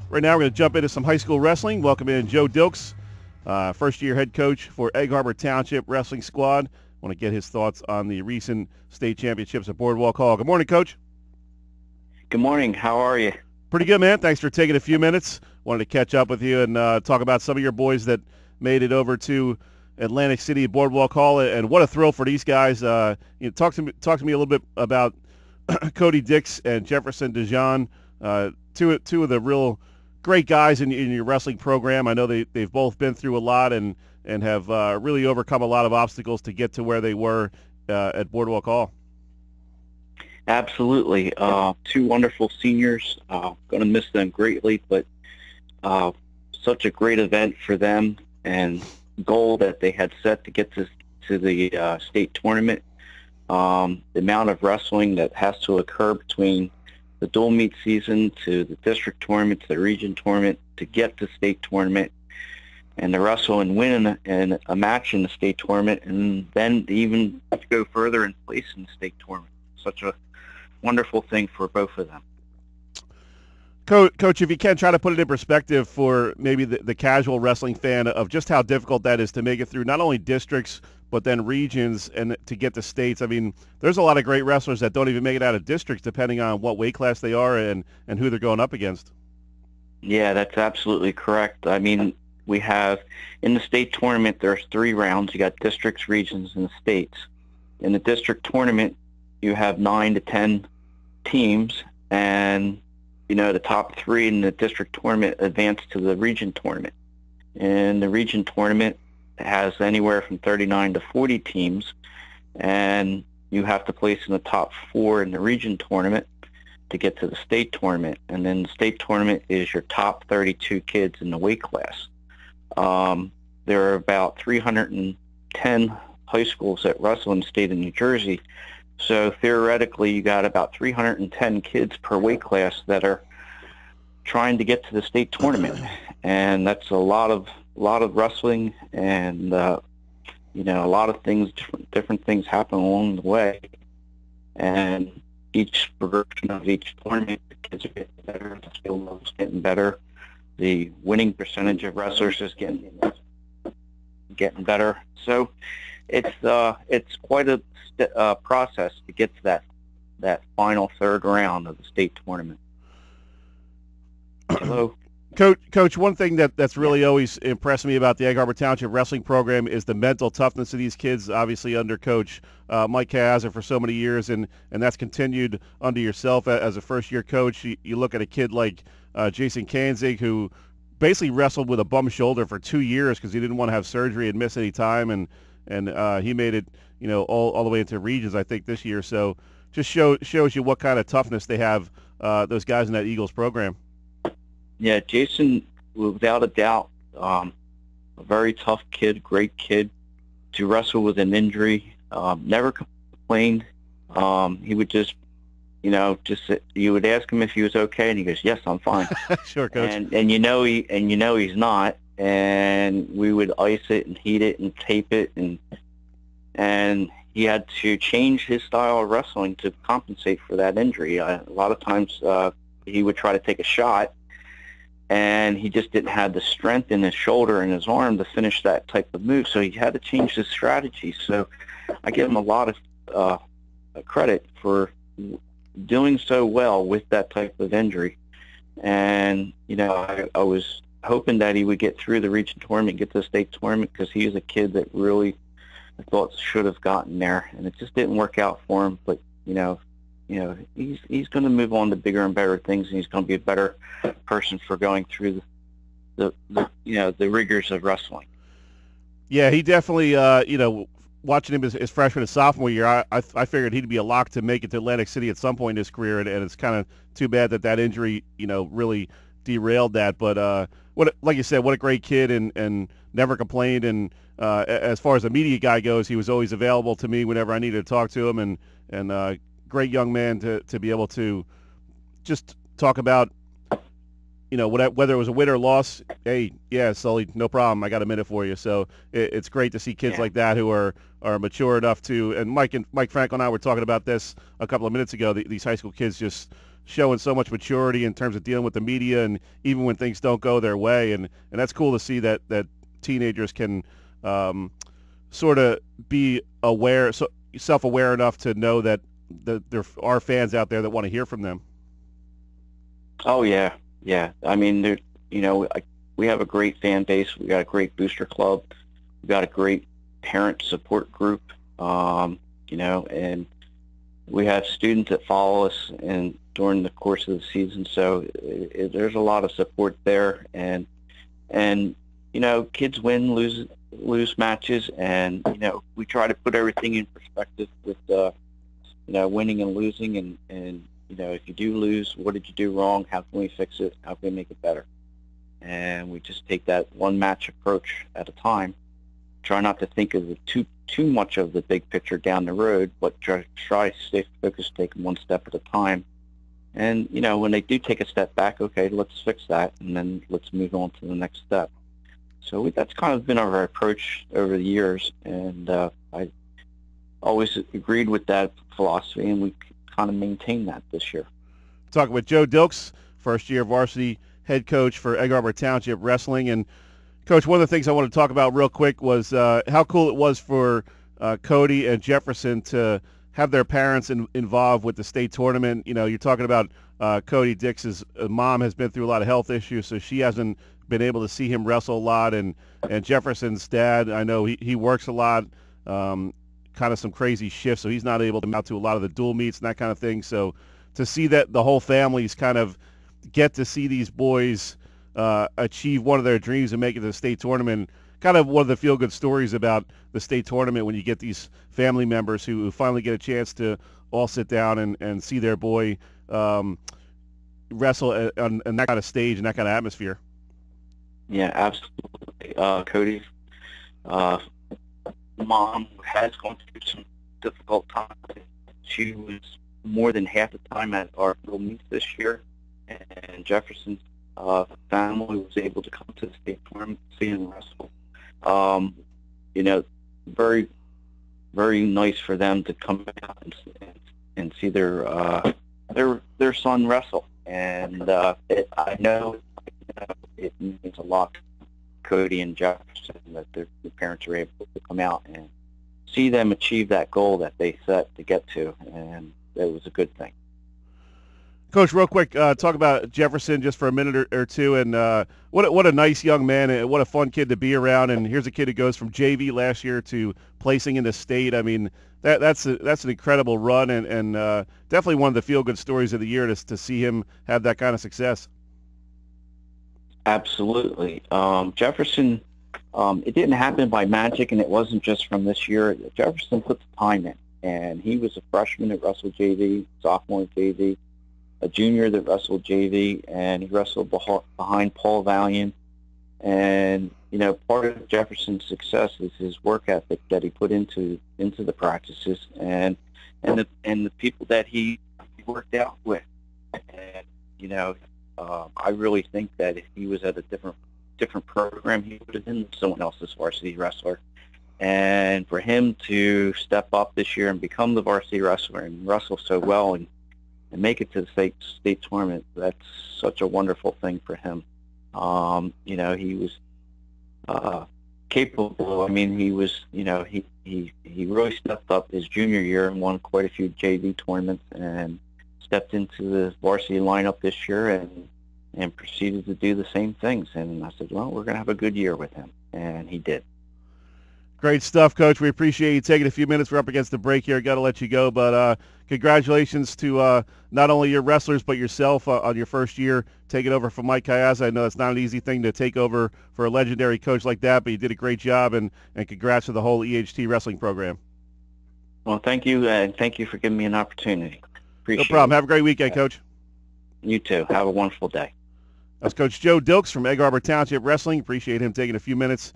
Right now we're going to jump into some high school wrestling. Welcome in Joe Dilks, first-year head coach for Egg Harbor Township Wrestling Squad. I want to get his thoughts on the recent state championships at Boardwalk Hall. Good morning, Coach. Good morning. How are you? Pretty good, man. Thanks for taking a few minutes. Wanted to catch up with you and talk about some of your boys that made it over to Atlantic City at Boardwalk Hall, and what a thrill for these guys. Talk to me a little bit about Cody Dix and Jefferson DeJean, two of the real great guys in your wrestling program. I know they've both been through a lot and have really overcome a lot of obstacles to get to where they were at Boardwalk Hall. Absolutely. Two wonderful seniors. Going to miss them greatly, but such a great event for them and goal that they had set to get to the state tournament. The amount of wrestling that has to occur between the dual meet season to the district tournament to the region tournament to get to state tournament, and to wrestle and win in a match in the state tournament, and then even to go further and place in the state tournament. Such a wonderful thing for both of them. Coach, if you can, try to put it in perspective for maybe the casual wrestling fan of just how difficult that is to make it through not only districts but then regions and to get to states. I mean, there's a lot of great wrestlers that don't even make it out of districts depending on what weight class they are and who they're going up against. Yeah, that's absolutely correct. I mean, we have in the state tournament, there's 3 rounds. You got districts, regions, and the states. In the district tournament, you have 9 to 10 teams, and the top 3 in the district tournament advance to the region tournament. And the region tournament has anywhere from 39 to 40 teams, and you have to place in the top 4 in the region tournament to get to the state tournament. And then the state tournament is your top 32 kids in the weight class. There are about 310 high schools that wrestle in the state of New Jersey. So theoretically, you got about 310 kids per weight class that are trying to get to the state tournament, and that's a lot of wrestling, and a lot of things, different things happen along the way. And each progression of each tournament, the kids are getting better, the skill level's getting better, the winning percentage of wrestlers is getting better. So it's quite a process to get to that final 3rd round of the state tournament. Hello. Coach, one thing that's really always impressed me about the Egg Harbor Township Wrestling Program is the mental toughness of these kids, obviously under Coach Mike Kazza for so many years, and that's continued under yourself as a first-year coach. You look at a kid like Jason Kanzig, who basically wrestled with a bum shoulder for 2 years because he didn't want to have surgery and miss any time, and he made it all the way into regions, I think, this year. So just shows you what kind of toughness they have, those guys in that Eagles program. Yeah, Jason, without a doubt, a very tough kid, great kid. To wrestle with an injury, never complained. He would just you would ask him if he was okay, and he goes, "Yes, I'm fine." Sure, Coach. And he's not. And we would ice it and heat it and tape it, and he had to change his style of wrestling to compensate for that injury. A lot of times he would try to take a shot, and he just didn't have the strength in his shoulder and his arm to finish that type of move, so he had to change his strategy. So I give him a lot of credit for doing so well with that type of injury. And I was hoping that he would get through the region tournament, get to the state tournament, because he was a kid that really I thought should have gotten there, and it just didn't work out for him. But he's going to move on to bigger and better things, and he's going to be a better person for going through the rigors of wrestling. Yeah, he definitely watching him his freshman and sophomore year, I figured he'd be a lock to make it to Atlantic City at some point in his career, and it's kind of too bad that injury really derailed that. But like you said, what a great kid, and never complained. And as far as the media guy goes, he was always available to me whenever I needed to talk to him, and great young man to be able to just talk about whether it was a win or loss. Hey, yeah, Sully, no problem. I got a minute for you. So it's great to see kids like that who are mature enough to. And Mike Frankel and I were talking about this a couple of minutes ago. These high school kids just showing so much maturity in terms of dealing with the media, and even when things don't go their way, and that's cool to see that teenagers can sort of be aware, self-aware enough to know that there are fans out there that want to hear from them. Oh yeah, yeah. I mean, we have a great fan base. We got a great booster club. We got a great parent support group. And we have students that follow us and during the course of the season. So there's a lot of support there, and kids win, lose matches, and we try to put everything in perspective with winning and losing, and if you do lose, what did you do wrong? How can we fix it? How can we make it better? And we just take that one match approach at a time. Try not to think of too much of the big picture down the road, but try to stay focused, take them one step at a time. And when they do take a step back, okay, let's fix that, and then let's move on to the next step. So that's kind of been our approach over the years, and I always agreed with that philosophy, and we kind of maintained that this year. Talking with Joe Dilks, first-year varsity head coach for Egg Harbor Township Wrestling. And Coach, one of the things I want to talk about real quick was how cool it was for Cody and Jefferson to have their parents involved with the state tournament. You're talking about Cody Dix's mom has been through a lot of health issues, so she hasn't been able to see him wrestle a lot. And Jefferson's dad, I know he works a lot, kind of some crazy shifts, so he's not able to come out to a lot of the dual meets and that kind of thing. So to see that the whole families kind of get to see these boys achieve one of their dreams and make it to the state tournament, kind of one of the feel-good stories about the state tournament, when you get these family members who finally get a chance to all sit down and see their boy wrestle on that kind of stage and that kind of atmosphere. Yeah, absolutely. Cody's mom has gone through some difficult times. She was more than half the time at our little meets this year, and Jefferson's family was able to come to the state tournament to see him wrestle. Very, very nice for them to come out and see their son wrestle. And I know it means a lot to Cody and Jefferson that their parents are able to come out and see them achieve that goal that they set to get to, and it was a good thing. Coach, real quick, talk about Jefferson just for a minute or two, and what a nice young man, and what a fun kid to be around. And here's a kid who goes from JV last year to placing in the state. I mean, that's an incredible run, and definitely one of the feel-good stories of the year to see him have that kind of success. Absolutely. Jefferson, it didn't happen by magic, and it wasn't just from this year. Jefferson put the time in, and he was a freshman that wrestled JV, sophomore at JV, a junior that wrestled JV, and he wrestled behind Paul Valiant. And part of Jefferson's success is his work ethic that he put into the practices, and the people that he worked out with. And I really think that if he was at a different program, he would have been someone else's varsity wrestler. And for him to step up this year and become the varsity wrestler and wrestle so well and make it to the state tournament, that's such a wonderful thing for him. He was capable. I mean, he was, he really stepped up his junior year and won quite a few JV tournaments, and stepped into the varsity lineup this year and proceeded to do the same things. And I said, well, we're going to have a good year with him, and he did. Great stuff, Coach. We appreciate you taking a few minutes. We're up against the break here. Got to let you go, but congratulations to not only your wrestlers but yourself on your first year taking over from Mike Kayaz. I know it's not an easy thing to take over for a legendary coach like that, but you did a great job, and congrats to the whole EHT wrestling program. Well, thank you, and thank you for giving me an opportunity. Appreciate No problem. it. Have a great weekend, Coach. You too. Have a wonderful day. That's Coach Joe Dilks from Egg Harbor Township Wrestling. Appreciate him taking a few minutes